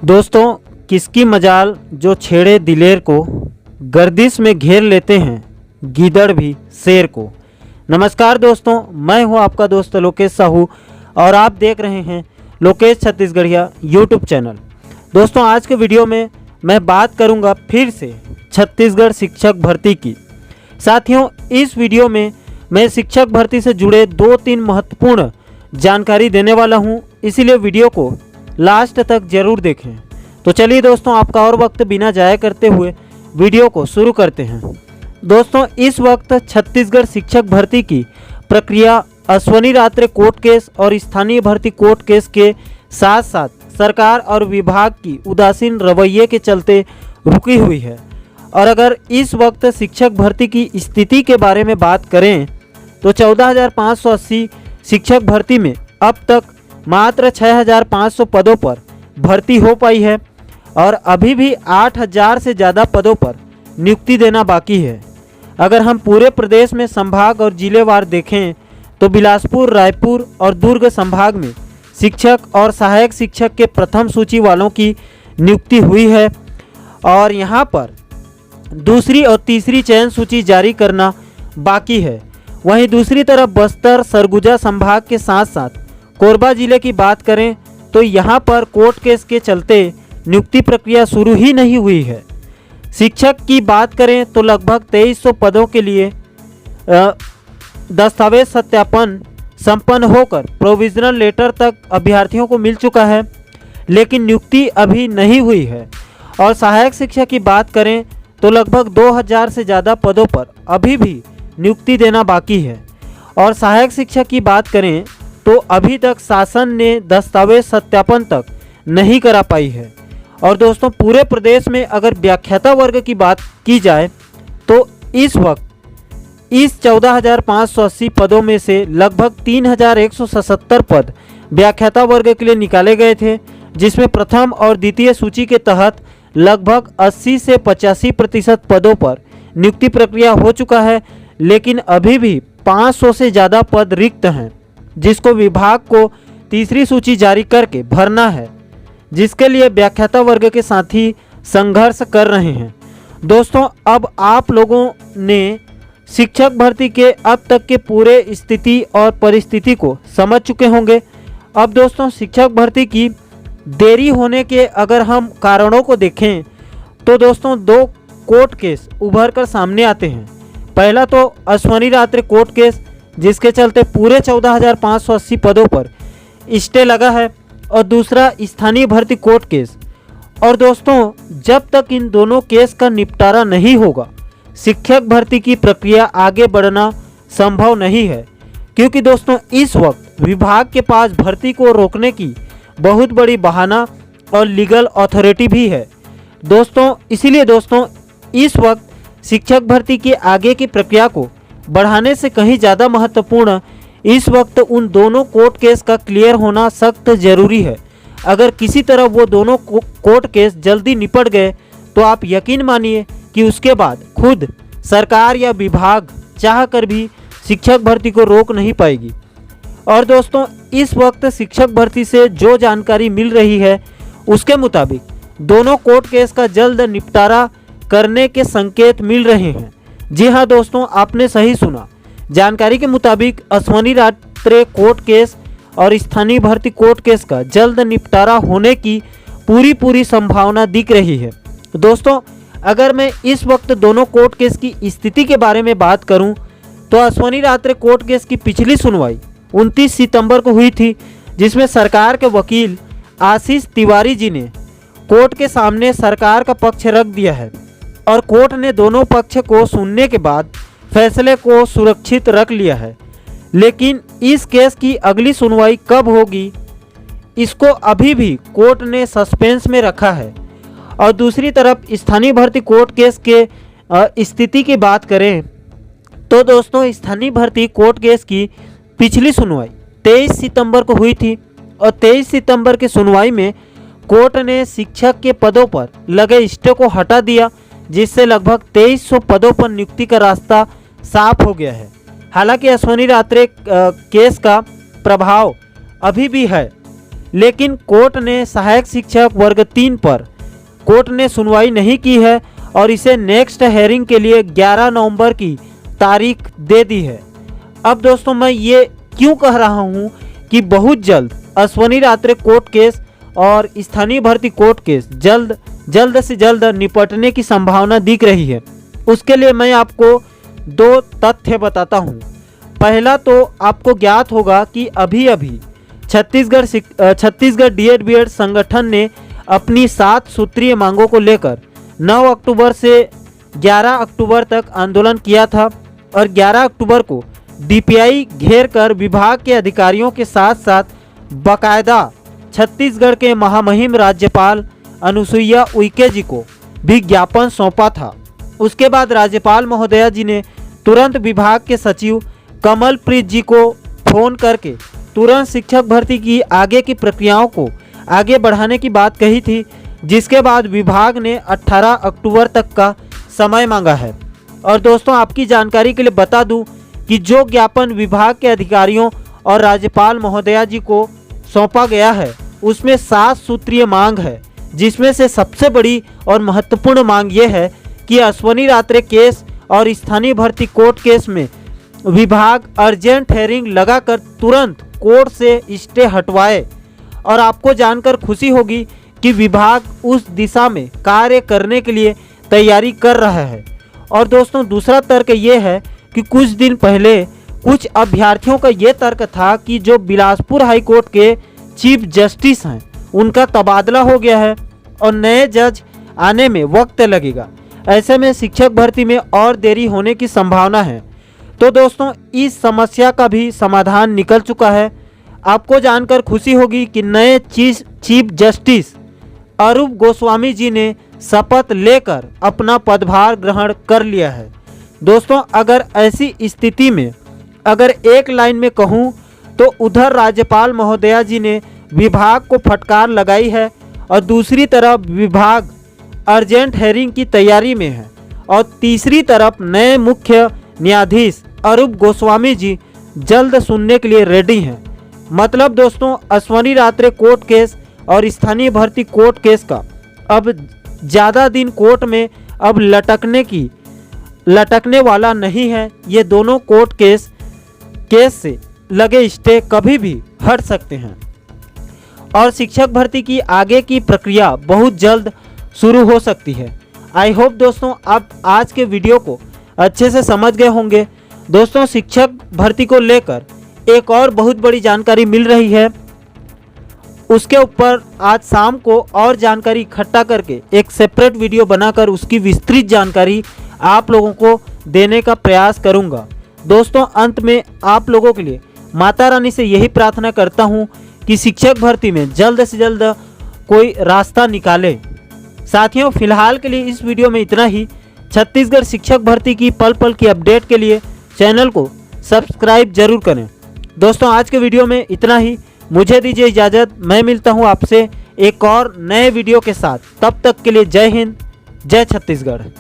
दोस्तों, किसकी मजाल जो छेड़े दिलेर को, गर्दिश में घेर लेते हैं गीदड़ भी शेर को। नमस्कार दोस्तों, मैं हूं आपका दोस्त लोकेश साहू और आप देख रहे हैं लोकेश छत्तीसगढ़िया यूट्यूब चैनल। दोस्तों, आज के वीडियो में मैं बात करूंगा फिर से छत्तीसगढ़ शिक्षक भर्ती की। साथियों, इस वीडियो में मैं शिक्षक भर्ती से जुड़े 2-3 महत्वपूर्ण जानकारी देने वाला हूं, इसीलिए वीडियो को लास्ट तक जरूर देखें। तो चलिए दोस्तों, आपका और वक्त बिना जाया करते हुए वीडियो को शुरू करते हैं। दोस्तों, इस वक्त छत्तीसगढ़ शिक्षक भर्ती की प्रक्रिया अश्वनी रात्रे कोर्ट केस और स्थानीय भर्ती कोर्ट केस के साथ साथ सरकार और विभाग की उदासीन रवैये के चलते रुकी हुई है। और अगर इस वक्त शिक्षक भर्ती की स्थिति के बारे में बात करें तो 14,580 शिक्षक भर्ती में अब तक मात्र 6,500 पदों पर भर्ती हो पाई है और अभी भी 8,000 से ज़्यादा पदों पर नियुक्ति देना बाकी है। अगर हम पूरे प्रदेश में संभाग और जिलेवार देखें तो बिलासपुर, रायपुर और दुर्ग संभाग में शिक्षक और सहायक शिक्षक के प्रथम सूची वालों की नियुक्ति हुई है और यहाँ पर दूसरी और तीसरी चयन सूची जारी करना बाकी है। वहीं दूसरी तरफ बस्तर, सरगुजा संभाग के साथ साथ कोरबा जिले की बात करें तो यहाँ पर कोर्ट केस के चलते नियुक्ति प्रक्रिया शुरू ही नहीं हुई है। शिक्षक की बात करें तो लगभग 2300 पदों के लिए दस्तावेज सत्यापन संपन्न होकर प्रोविजनल लेटर तक अभ्यर्थियों को मिल चुका है, लेकिन नियुक्ति अभी नहीं हुई है। और सहायक शिक्षक की बात करें तो लगभग 2000 से ज़्यादा पदों पर अभी भी नियुक्ति देना बाकी है। और सहायक शिक्षक की बात करें तो अभी तक शासन ने दस्तावेज सत्यापन तक नहीं करा पाई है। और दोस्तों, पूरे प्रदेश में अगर व्याख्याता वर्ग की बात की जाए तो इस वक्त इस 14,580 पदों में से लगभग 3,177 पद व्याख्याता वर्ग के लिए निकाले गए थे, जिसमें प्रथम और द्वितीय सूची के तहत लगभग 80 से 85% पदों पर नियुक्ति प्रक्रिया हो चुका है, लेकिन अभी भी 500 से ज़्यादा पद रिक्त हैं, जिसको विभाग को तीसरी सूची जारी करके भरना है, जिसके लिए व्याख्याता वर्ग के साथी संघर्ष कर रहे हैं। दोस्तों, अब आप लोगों ने शिक्षक भर्ती के अब तक के पूरे स्थिति और परिस्थिति को समझ चुके होंगे। अब दोस्तों, शिक्षक भर्ती की देरी होने के अगर हम कारणों को देखें तो दोस्तों 2 कोर्ट केस उभर कर सामने आते हैं। पहला तो अश्वनी रात्रे कोर्ट केस, जिसके चलते पूरे 14,580 पदों पर स्टे लगा है, और दूसरा स्थानीय भर्ती कोर्ट केस। और दोस्तों, जब तक इन दोनों केस का निपटारा नहीं होगा शिक्षक भर्ती की प्रक्रिया आगे बढ़ना संभव नहीं है, क्योंकि दोस्तों इस वक्त विभाग के पास भर्ती को रोकने की बहुत बड़ी बहाना और लीगल अथॉरिटी भी है दोस्तों। इसीलिए दोस्तों, इस वक्त शिक्षक भर्ती के आगे की प्रक्रिया को बढ़ाने से कहीं ज़्यादा महत्वपूर्ण इस वक्त उन दोनों कोर्ट केस का क्लियर होना सख्त ज़रूरी है। अगर किसी तरह वो दोनों कोर्ट केस जल्दी निपट गए तो आप यकीन मानिए कि उसके बाद खुद सरकार या विभाग चाह कर भी शिक्षक भर्ती को रोक नहीं पाएगी। और दोस्तों, इस वक्त शिक्षक भर्ती से जो जानकारी मिल रही है उसके मुताबिक दोनों कोर्ट केस का जल्द निपटारा करने के संकेत मिल रहे हैं। जी हाँ दोस्तों, आपने सही सुना। जानकारी के मुताबिक अश्वनी रात्रे कोर्ट केस और स्थानीय भर्ती कोर्ट केस का जल्द निपटारा होने की पूरी संभावना दिख रही है। दोस्तों, अगर मैं इस वक्त दोनों कोर्ट केस की स्थिति के बारे में बात करूं तो अश्वनी रात्रे कोर्ट केस की पिछली सुनवाई 29 सितंबर को हुई थी, जिसमें सरकार के वकील आशीष तिवारी जी ने कोर्ट के सामने सरकार का पक्ष रख दिया है और कोर्ट ने दोनों पक्ष को सुनने के बाद फैसले को सुरक्षित रख लिया है। लेकिन इस केस की अगली सुनवाई कब होगी, इसको अभी भी कोर्ट ने सस्पेंस में रखा है। और दूसरी तरफ स्थानीय भर्ती कोर्ट केस के स्थिति की बात करें तो दोस्तों, स्थानीय भर्ती कोर्ट केस की पिछली सुनवाई 23 सितंबर को हुई थी और 23 सितंबर की सुनवाई में कोर्ट ने शिक्षक के पदों पर लगे स्टे को हटा दिया, जिससे लगभग 2300 पदों पर नियुक्ति का रास्ता साफ हो गया है। हालांकि अश्वनी रात्रे केस का प्रभाव अभी भी है, लेकिन कोर्ट ने सहायक शिक्षक वर्ग 3 पर कोर्ट ने सुनवाई नहीं की है और इसे नेक्स्ट हेयरिंग के लिए 11 नवंबर की तारीख दे दी है। अब दोस्तों मैं ये क्यों कह रहा हूँ कि बहुत जल्द अश्वनी रात्रे कोर्ट केस और स्थानीय भर्ती कोर्ट केस जल्द से जल्द निपटने की संभावना दिख रही है। उसके लिए मैं आपको 2 तथ्य बताता हूँ। पहला तो आपको ज्ञात होगा कि अभी छत्तीसगढ़ डीएड बीएड संगठन ने अपनी 7 सूत्रीय मांगों को लेकर 9 अक्टूबर से 11 अक्टूबर तक आंदोलन किया था और 11 अक्टूबर को डीपीआई घेर कर विभाग के अधिकारियों के साथ साथ बाकायदा छत्तीसगढ़ के महामहिम राज्यपाल अनुसुईया उइके जी को भी ज्ञापन सौंपा था। उसके बाद राज्यपाल महोदया जी ने तुरंत विभाग के सचिव कमलप्रीत जी को फोन करके तुरंत शिक्षक भर्ती की आगे की प्रक्रियाओं को आगे बढ़ाने की बात कही थी, जिसके बाद विभाग ने 18 अक्टूबर तक का समय मांगा है। और दोस्तों आपकी जानकारी के लिए बता दूं कि जो ज्ञापन विभाग के अधिकारियों और राज्यपाल महोदया जी को सौंपा गया है उसमें 7 सूत्रीय मांग है, जिसमें से सबसे बड़ी और महत्वपूर्ण मांग ये है कि अश्वनी रात्रे केस और स्थानीय भर्ती कोर्ट केस में विभाग अर्जेंट हेयरिंग लगाकर तुरंत कोर्ट से स्टे हटवाए। और आपको जानकर खुशी होगी कि विभाग उस दिशा में कार्य करने के लिए तैयारी कर रहा है। और दोस्तों दूसरा तर्क ये है कि कुछ दिन पहले कुछ अभ्यर्थियों का ये तर्क था कि जो बिलासपुर हाई कोर्ट के चीफ जस्टिस हैं उनका तबादला हो गया है और नए जज आने में वक्त लगेगा। ऐसे में शिक्षक भर्ती में और देरी होने की संभावना है। तो दोस्तों इस समस्या का भी समाधान निकल चुका है। आपको जानकर खुशी होगी कि नए चीफ जस्टिस अरूप गोस्वामी जी ने शपथ लेकर अपना पदभार ग्रहण कर लिया है। दोस्तों अगर ऐसी स्थिति में अगर एक लाइन में कहूँ तो उधर राज्यपाल महोदया जी ने विभाग को फटकार लगाई है और दूसरी तरफ विभाग अर्जेंट हेयरिंग की तैयारी में है और तीसरी तरफ नए मुख्य न्यायाधीश अरूप गोस्वामी जी जल्द सुनने के लिए रेडी हैं। मतलब दोस्तों अश्वनी रात्रे कोर्ट केस और स्थानीय भर्ती कोर्ट केस का अब ज़्यादा दिन कोर्ट में अब लटकने वाला नहीं है। ये दोनों कोर्ट केस से लगे स्टे कभी भी हट सकते हैं और शिक्षक भर्ती की आगे की प्रक्रिया बहुत जल्द शुरू हो सकती है। आई होप दोस्तों आप आज के वीडियो को अच्छे से समझ गए होंगे। दोस्तों शिक्षक भर्ती को लेकर एक और बहुत बड़ी जानकारी मिल रही है, उसके ऊपर आज शाम को और जानकारी इकट्ठा करके एक सेपरेट वीडियो बनाकर उसकी विस्तृत जानकारी आप लोगों को देने का प्रयास करूंगा। दोस्तों अंत में आप लोगों के लिए माता रानी से यही प्रार्थना करता हूं कि शिक्षक भर्ती में जल्द से जल्द कोई रास्ता निकाले। साथियों फिलहाल के लिए इस वीडियो में इतना ही। छत्तीसगढ़ शिक्षक भर्ती की पल पल की अपडेट के लिए चैनल को सब्सक्राइब जरूर करें। दोस्तों आज के वीडियो में इतना ही। मुझे दीजिए इजाज़त। मैं मिलता हूं आपसे एक और नए वीडियो के साथ। तब तक के लिए जय हिंद, जय छत्तीसगढ़।